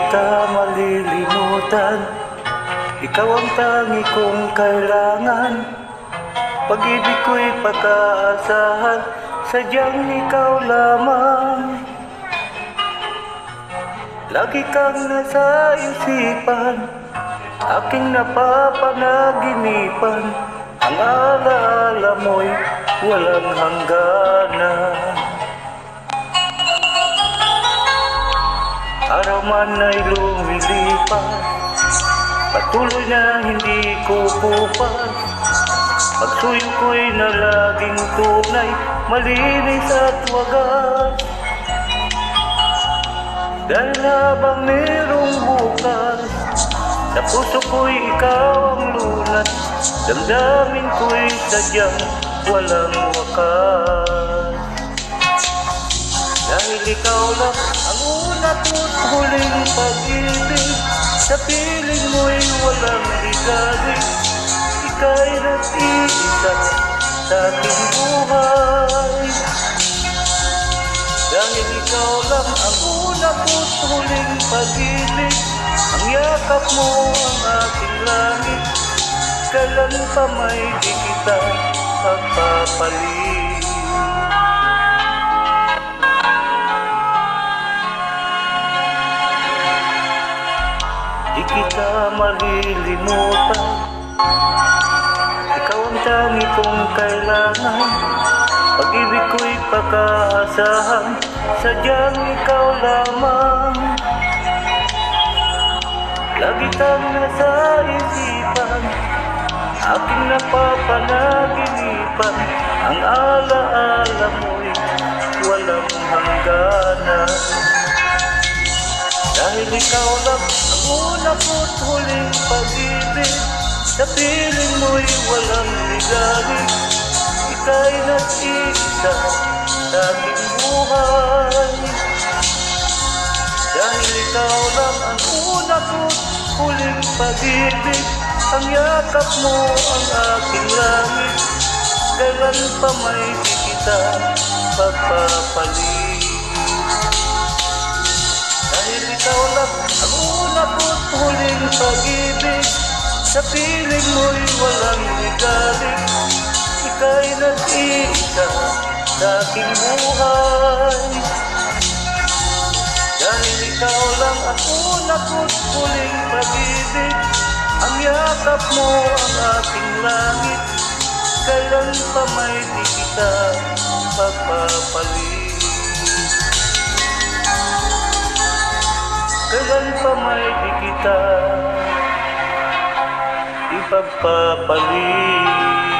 kita malilimutan. Ikaw ang tangi kong kailangan. Pag-ibig ko'y pag-aasahan, sadyang ikaw lamang. Lagi kang nasa isipan, aking napapanaginipan. Ang alaala mo'y walang hangganan. Araw man ay lumilipas, patuloy na hindi ko pupas. Pagsuyo ko'y na laging tunay, malinis at wagas. Dahil habang merong bukas, sa puso ko'y ikaw ang lunas. Damdamin ko'y sadyang walang wakas. Dahil ikaw lang ang una ko't huling pag-ibig, sa piling mo'y walang ligalig. Ika'y nag-iisa sa aking buhay. Dahil ikaw lang ang una ko't huling pag-ibig, ang yakap mo ang aking langit. Kailan pa may di kita pagpapalit. Di kita malilimutan, ikaw ang tangi kong kailangan. Pag-ibig ko'y pag-aasahan, sadyang ikaw lamang. Lagi kang nasa isipan, aking napapanaginipan. Ang alaala mo'y walang hangganan. Dahil ikaw lang ang una ko't huling pag-ibig, sa piling mo'y walang ligalig. Ika'y nag-iisa sa aking buhay. Dahil ikaw lang ang una ko't huling pag-ibig, ang yakap mo ang aking langit. Kailan pa may di kita pagpapalit. Dahil ikaw lang ang una ko't huling pag-ibig, sa piling mo'y walang ligalig. Ika'y nag-iisa sa aking buhay. Dahil ikaw lang ang una ko't huling pag-ibig, ang yakap mo ang aking langit. Kailan pa may di kita pagpapalit. Kailan pa may di kita ipagpapalit.